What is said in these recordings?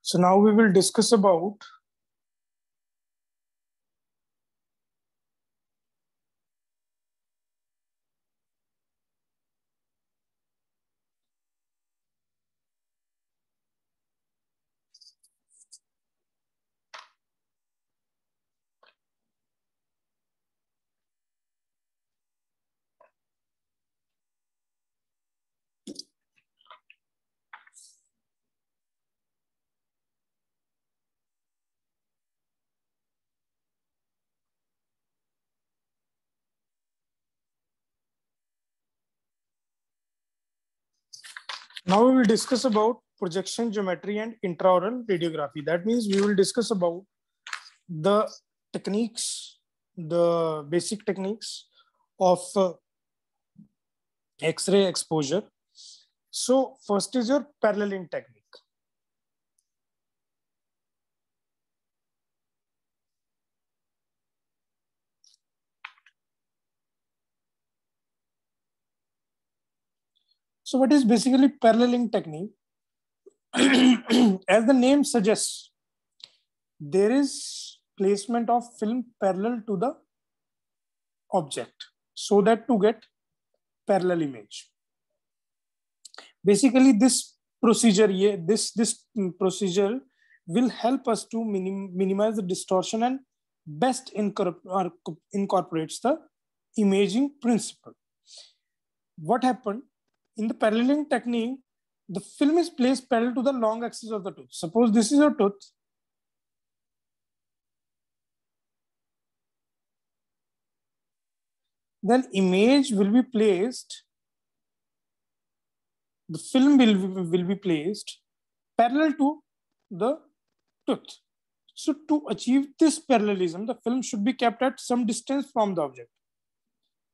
So now we will discuss about projection geometry and intraoral radiography. That means we will discuss about the techniques, the basic techniques of X-ray exposure. So first is your paralleling technique. So what is basically paralleling technique? As the name suggests, there is placement of film parallel to the object so that to get parallel image. Basically, this procedure will help us to minimize the distortion and best incorporates the imaging principle. What happened in the paralleling technique? The film is placed parallel to the long axis of the tooth. Suppose this is your tooth. Then image will be placed, the film will be placed parallel to the tooth. So to achieve this parallelism, the film should be kept at some distance from the object,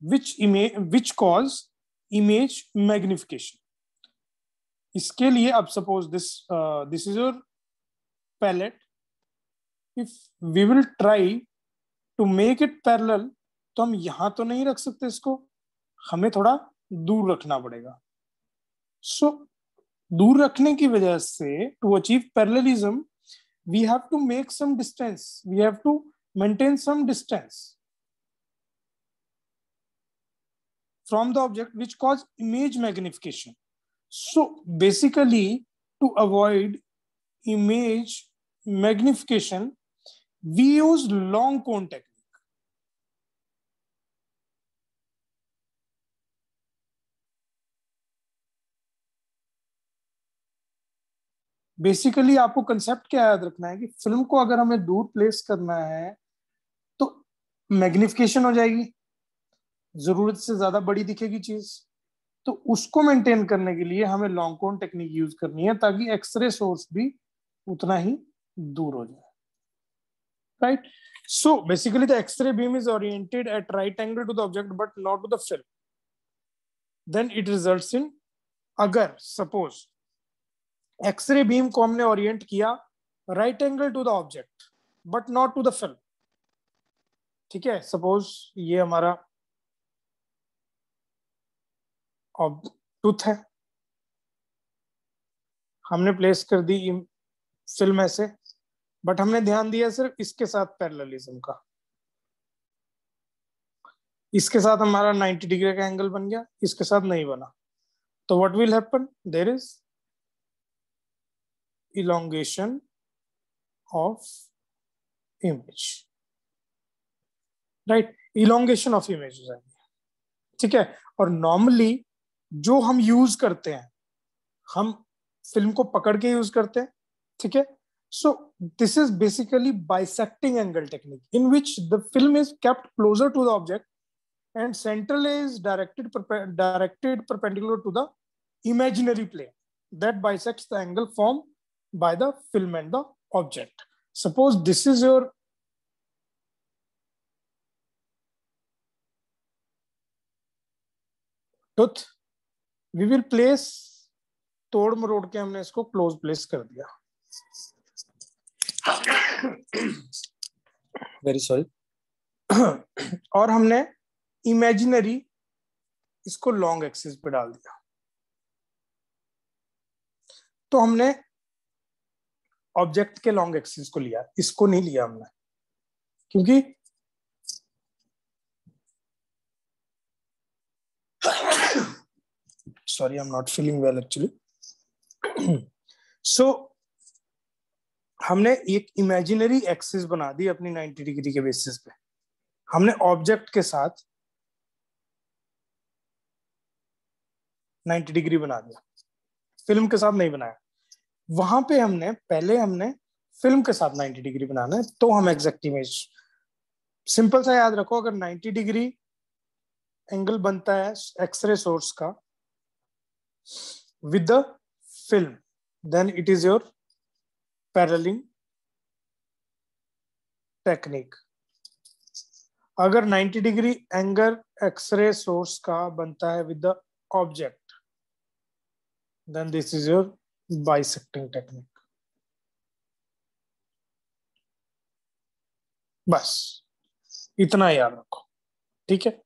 which cause image magnification. इसके लिए अब suppose this is your palette. If we will try to make it parallel, तो हम यहां तो नहीं रख सकते इसको, हमें थोड़ा दूर रखना पड़ेगा. So दूर रखने की वजह से to achieve parallelism, we have to make some distance. We have to maintain some distance from the object, which cause image magnification. So basically, to avoid image magnification, we use long cone technique. Basically आपको concept क्या याद रखना है कि film को अगर हमें दूर प्लेस करना है तो मैग्निफिकेशन हो जाएगी, जरूरत से ज्यादा बड़ी दिखेगी चीज. तो उसको मेंटेन करने के लिए हमें लॉन्ग कोन टेक्निक यूज करनी है ताकि एक्सरे सोर्स भी उतना ही दूर हो जाए. Right. So basically the X-ray beam is oriented at right angle to the object but not to the film. Then it results in, अगर सपोज एक्सरे बीम को हमने ओरिएंट किया right angle to the object but not to the film. ठीक है. Suppose ये हमारा tooth है, हमने प्लेस कर दी फिल्म ऐसे, बट हमने ध्यान दिया सिर्फ इसके साथ पैरेललिज्म का. इसके साथ हमारा 90 डिग्री का एंगल बन गया, इसके साथ नहीं बना. तो what will happen? There is elongation of image. Right. elongation of image हो जाएगी. ठीक है. और नॉर्मली जो हम यूज करते हैं, हम फिल्म को पकड़ के यूज करते हैं. ठीक है. So this is basically bisecting angle technique in which the film is kept closer to the object and central is directed perpendicular to the imaginary plane that bisects the angle formed by the film and the object. Suppose this is your tooth. We will place, तोड़ मरोड़ के हमने इसको close place कर दिया. Very sorry. और हमने imaginary इसको लॉन्ग एक्सिस पे डाल दिया. तो हमने ऑब्जेक्ट के लॉन्ग एक्सिस को लिया, इसको नहीं लिया हमने, क्योंकि sorry I am not feeling well actually. So हमने एक इमेजिनरी एक्सिस बना दी अपनी 90 डिग्री के बेसिस पे, हमने ऑब्जेक्ट के साथ 90 डिग्री बना दिया, फिल्म के साथ नहीं बनाया। वहां पे हमने फिल्म के साथ 90 डिग्री बनाना है, तो हम एग्जैक्ट इमेज, सिंपल सा याद रखो, अगर 90 डिग्री एंगल बनता है एक्सरे सोर्स का with the film, then it is your paralleling technique. अगर 90 डिग्री एंगल एक्सरे सोर्स का बनता है with the object, then this is your bisecting technique. बस इतना याद रखो, ठीक है।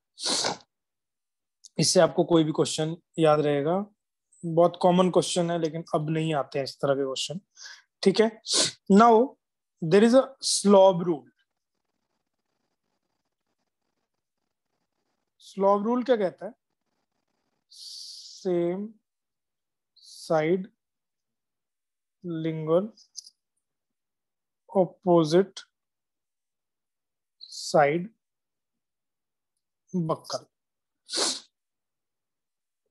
इससे आपको कोई भी क्वेश्चन याद रहेगा, बहुत कॉमन क्वेश्चन है, लेकिन अब नहीं आते हैं इस तरह के क्वेश्चन, ठीक है। Now there is a SLOB rule. SLOB rule क्या कहता है? Same side lingual opposite side buccal.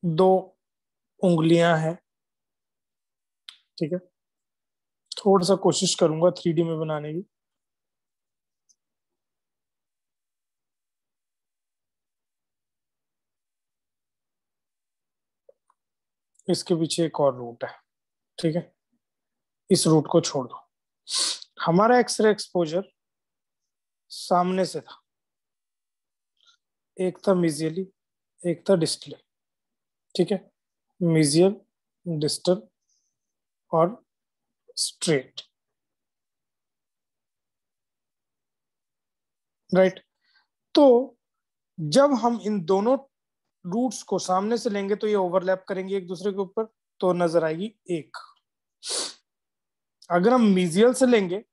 दो उंगलियां हैं, ठीक है। थोड़ा सा कोशिश करूंगा 3D में बनाने की। इसके पीछे एक और रूट है, ठीक है, इस रूट को छोड़ दो। हमारा एक्सरे एक्सपोजर सामने से था, एक था मिजियली, एक था डिस्टली, ठीक है। मिजियल, डिस्टल और स्ट्रेट, राइट। तो जब हम इन दोनों रूट्स को सामने से लेंगे तो ये ओवरलैप करेंगे एक दूसरे के ऊपर, तो नजर आएगी एक। अगर हम मिजियल से लेंगे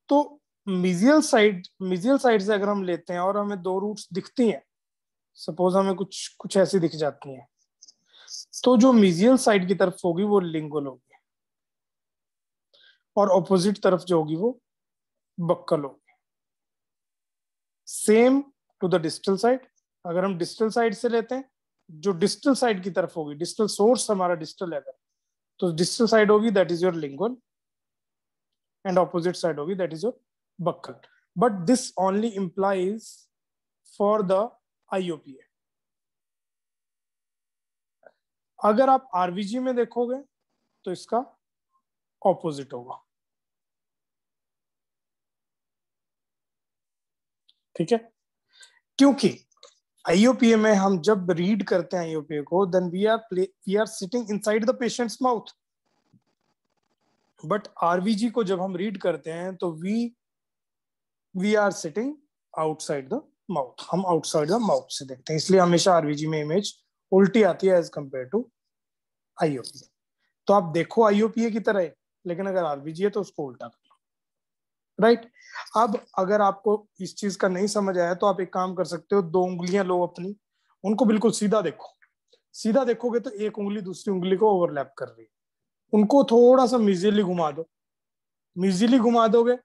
तो मिजियल साइड से अगर हम लेते हैं और हमें दो रूट्स दिखती हैं, सपोज हमें कुछ कुछ ऐसी दिख जाती हैं, तो जो मिजियल साइड की तरफ होगी वो लिंगुअल होगी, और ऑपोजिट तरफ जो होगी वो बक्कल होगी। Same to the distal side. अगर हम डिस्टल साइड से लेते हैं, जो डिस्टल साइड की तरफ होगी, डिस्टल सोर्स हमारा डिस्टल है, तो डिस्टल साइड होगी that is your lingual, and opposite side होगी that is your buccal. But this only implies for the IOPA. अगर आप आरवीजी में देखोगे तो इसका ऑपोजिट होगा, ठीक है। क्योंकि आईओपीए में हम जब रीड करते हैं आईओपीए को, then we are sitting inside the patient's mouth, but RVG को जब हम रीड करते हैं तो we are sitting outside the mouth, हम आउटसाइड द माउथ से देखते हैं, इसलिए हमेशा आरवीजी में इमेज उल्टी आती है एज कंपेयर टू आईओपीए। तो आप देखो आईओपीए की तरह, लेकिन अगर आरवीजी है तो उसको उल्टा कर लो, राइट। अब अगर आपको इस चीज का नहीं समझ आया तो आप एक काम कर सकते हो, दो उंगलियां लो अपनी, उनको बिल्कुल सीधा देखो। सीधा देखोगे तो एक उंगली दूसरी उंगली को ओवरलैप कर रही है, उनको थोड़ा सा मिजिली घुमा दो। मिजिली घुमा दोगे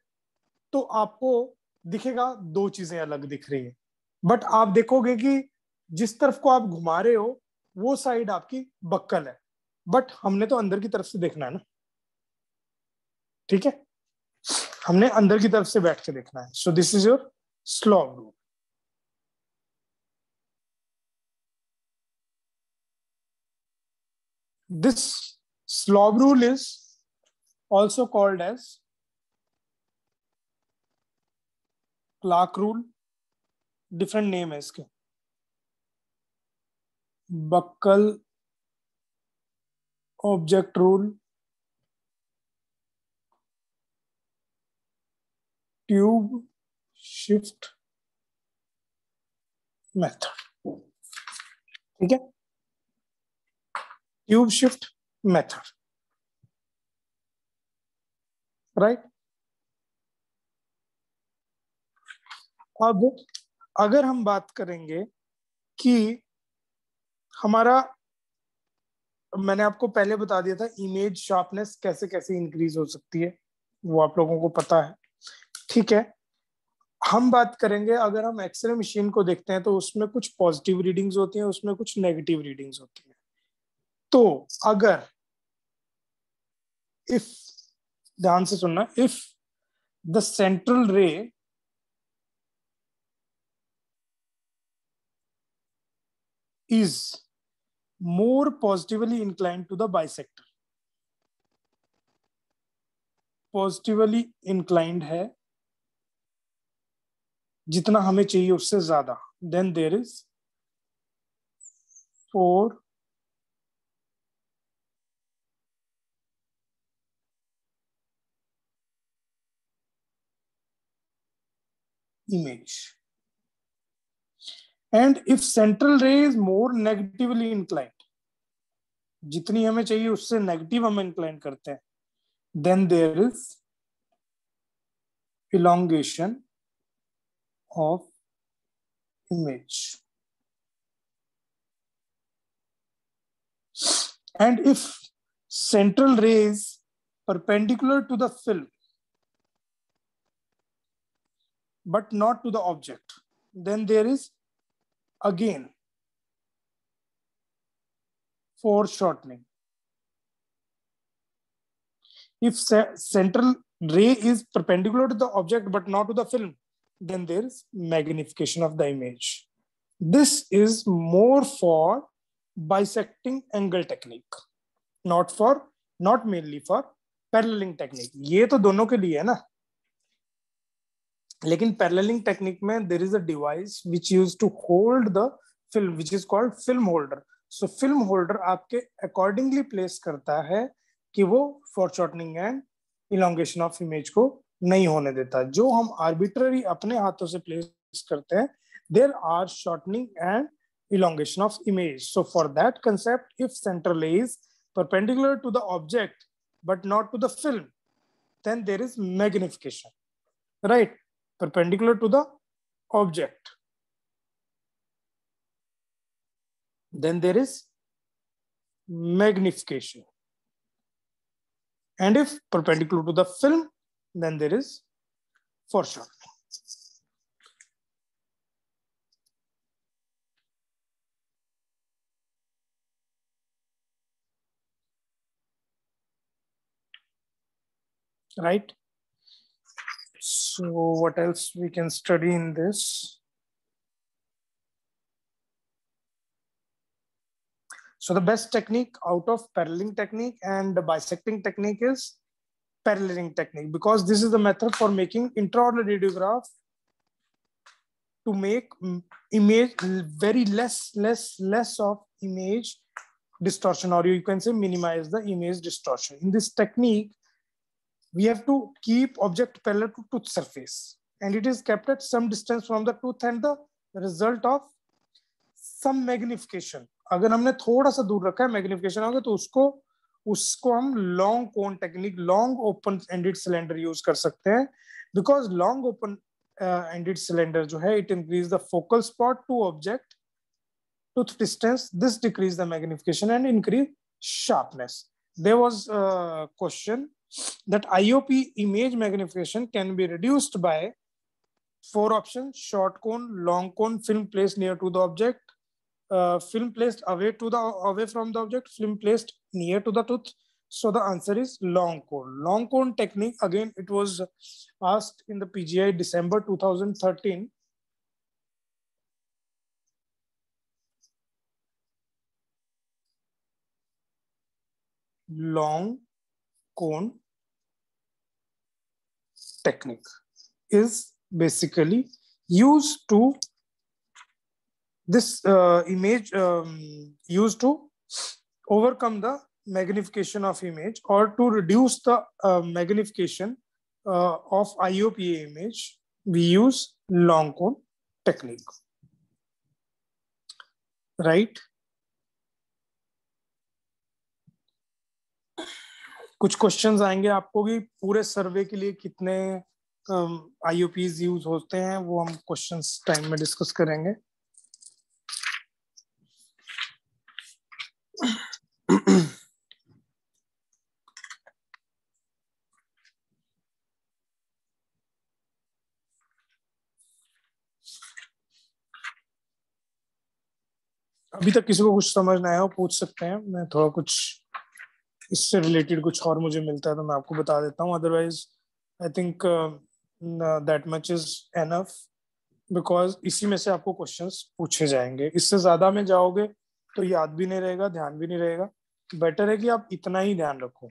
तो आपको दिखेगा दो चीजें अलग दिख रही है, बट आप देखोगे कि जिस तरफ को आप घुमा रहे हो वो साइड आपकी बक्कल है, बट हमने तो अंदर की तरफ से देखना है ना, ठीक है। हमने अंदर की तरफ से बैठ के देखना है। So this is your SLOB rule. This SLOB rule is also called as Clark rule, different name है इसके, buccal object rule, tube shift method, ठीक है। Tube shift method. राइट। अब अगर हम बात करेंगे कि हमारा, मैंने आपको पहले बता दिया था इमेज शार्पनेस कैसे कैसे इंक्रीज हो सकती है, वो आप लोगों को पता है, ठीक है। हम बात करेंगे, अगर हम एक्सरे मशीन को देखते हैं तो उसमें कुछ पॉजिटिव रीडिंग्स होती हैं, उसमें कुछ नेगेटिव रीडिंग्स होती हैं। तो अगर इफ, ध्यान से सुनना, if the central ray is more positively inclined to the bisector, positively inclined है जितना हमें चाहिए उससे ज्यादा, then there is 4 image. And if central ray is more negatively inclined, जितनी हमें चाहिए उससे नेगेटिव हम इंक्लाइन करते हैं, then there is elongation of image. And if central ray is perpendicular to the film but not to the object, then there is again foreshortening. If central ray is perpendicular to the object but not to the film, then there is magnification of the image. This is more for bisecting angle technique, not mainly for paralleling technique. ये तो दोनों के लिए है ना, लेकिन paralleling technique में there is a device which used to hold the film, which is called film holder. So film holder आपके accordingly place करता है कि वो foreshortening and elongation of image को नहीं होने देता। जो हम arbitrary अपने हाथों से place करते हैं, there are shortening and elongation of image. So for that concept, if central ray is perpendicular to the object but not to the film, then there is magnification, right? Perpendicular to the object, then there is magnification. And if perpendicular to the film, then there is foreshortening. Right? So what else we can study in this? So the best technique out of paralleling technique and the bisecting technique is paralleling technique, because this is the method for making intraocular radiograph to make image very less of image distortion, or you can say minimize the image distortion. In this technique, we have to keep object parallel to tooth surface, and it is kept at some distance from the tooth, and the result of some magnification. अगर हमने थोड़ा सा दूर रखा है, magnification होगा, तो उसको हम long cone technique, long open ended cylinder use कर सकते हैं, because long open ended cylinder जो है, it increase the focal spot to object tooth distance. This decrease the magnification and increase sharpness. There was a question that IOP image magnification can be reduced by 4 options: short cone, long cone, film placed near to the object, film placed away from the object, film placed near to the tooth. So the answer is long cone. Long cone technique, again, it was asked in the PGI December 2013. Long cone technique is basically used to this image used to overcome the magnification of image, or to reduce the magnification of IOPA image. We use long cone technique, right? कुछ questions आएंगे आपको कि पूरे सर्वे के लिए कितने आईयूपीज use होते हैं, वो हम क्वेश्चंस टाइम में डिस्कस करेंगे। अभी तक किसी को कुछ समझ ना आया हो पूछ सकते हैं, मैं थोड़ा कुछ इससे रिलेटेड कुछ और मुझे मिलता है तो मैं आपको बता देता हूँ, otherwise I think that much is enough, because इसी में से आपको क्वेश्चंस पूछे जाएंगे। इससे ज्यादा में जाओगे तो याद भी नहीं रहेगा, ध्यान भी नहीं रहेगा। बेटर है कि आप इतना ही ध्यान रखो।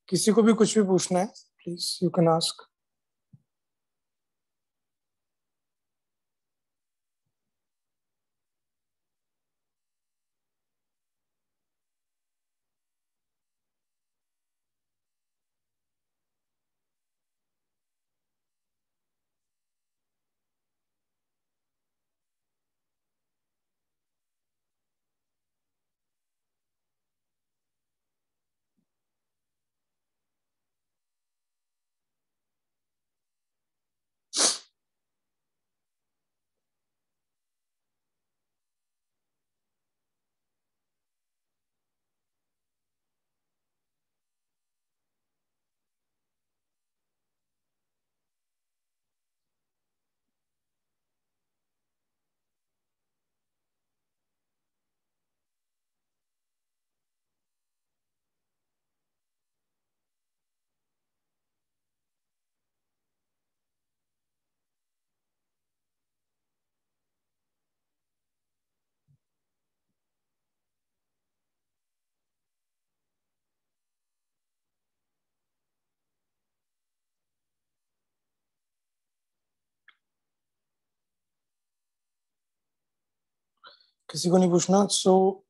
किसी को भी कुछ भी पूछना है, प्लीज यू कैन आस्क। किसी को नहीं पूछना, so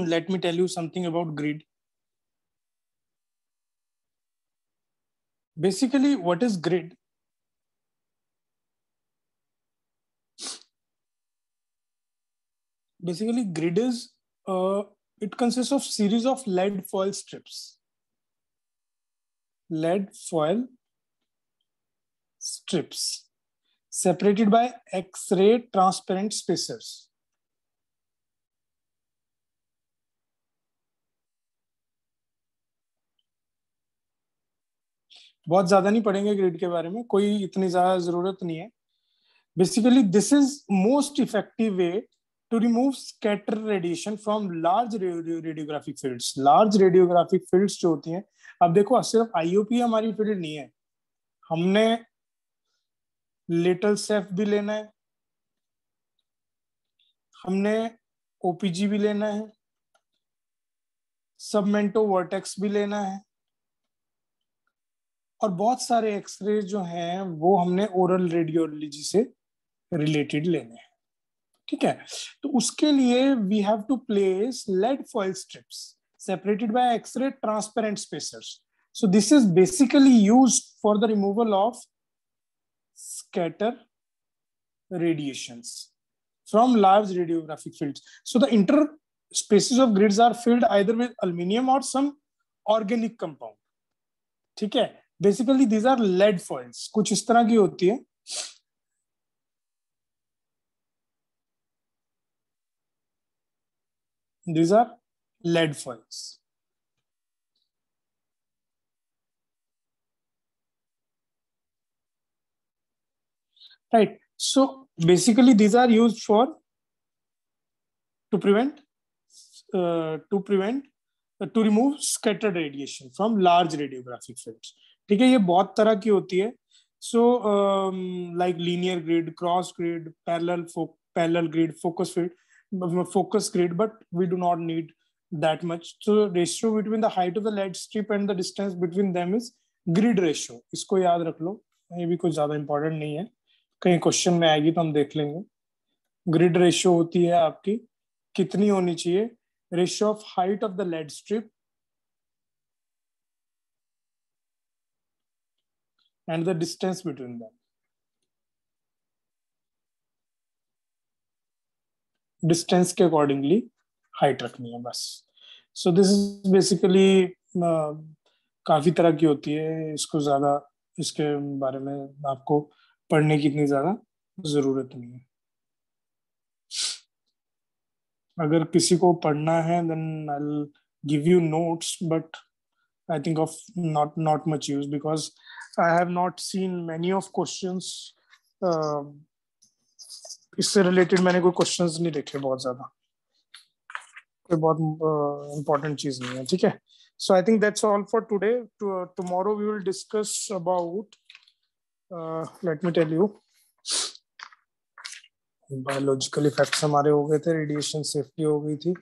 let me tell you something about grid. Basically what is grid? Basically, grid is it consists of series of lead foil strips. Lead foil strips separated by X-ray transparent spacers. बहुत ज्यादा नहीं पढ़ेंगे grid के बारे में, कोई इतनी ज्यादा जरूरत नहीं है। Basically this is most effective way to remove scatter radiation from large radiographic fields. Large radiographic fields जो होती हैं, अब देखो सिर्फ आईयूपी हमारी फील्ड नहीं है, हमने लिटिल सेफ भी लेना है, हमने ओपीजी भी लेना है, सबमेंटो वर्टेक्स भी लेना है, और बहुत सारे एक्सरे जो हैं वो हमने ओरल रेडियोलॉजी से रिलेटेड लेने हैं। ठीक है, तो उसके लिए we have to place lead foil strips separated by X-ray transparent spacers. So this is basically used for the removal of scatter radiations from large radiographic fields. So the interspaces of grids are filled either with aluminium or some organic compound. ठीक है, basically these are lead foils, कुछ इस तरह की होती है। These are lead foils. Right. So basically these are used for to prevent to remove scattered radiation from large radiographic fields. ठीक है, ये बहुत तरह की होती है। So like linear grid, cross grid, parallel grid, focus grid, but we do not need that much. So ratio between the height of the lead strip and the distance between them is grid ratio. इसको याद रख लो, ये भी कोई ज्यादा important नहीं है, कहीं क्वेश्चन में आएगी तो हम देख लेंगे। ग्रिड रेशियो होती है आपकी, कितनी होनी चाहिए? Ratio of height of the lead strip and the distance between them. Distance के अकॉर्डिंगली हाइट रखनी है बस। सो दिस इज बेसिकली काफी तरह की होती है, इसको ज्यादा इसके बारे में आपको पढ़ने की इतनी ज्यादा जरूरत नहीं है। अगर किसी को पढ़ना है then I will give you notes, but I think of not much use because I have not seen many of questions। इससे रिलेटेड मैंने कोई क्वेश्चंस नहीं देखे बहुत ज्यादा, कोई बहुत इंपॉर्टेंट चीज नहीं है, ठीक है। So I think that's all for today. Tomorrow we will discuss about, let me tell you, biological effects हमारे हो गए थे, रेडिएशन सेफ्टी हो गई थी,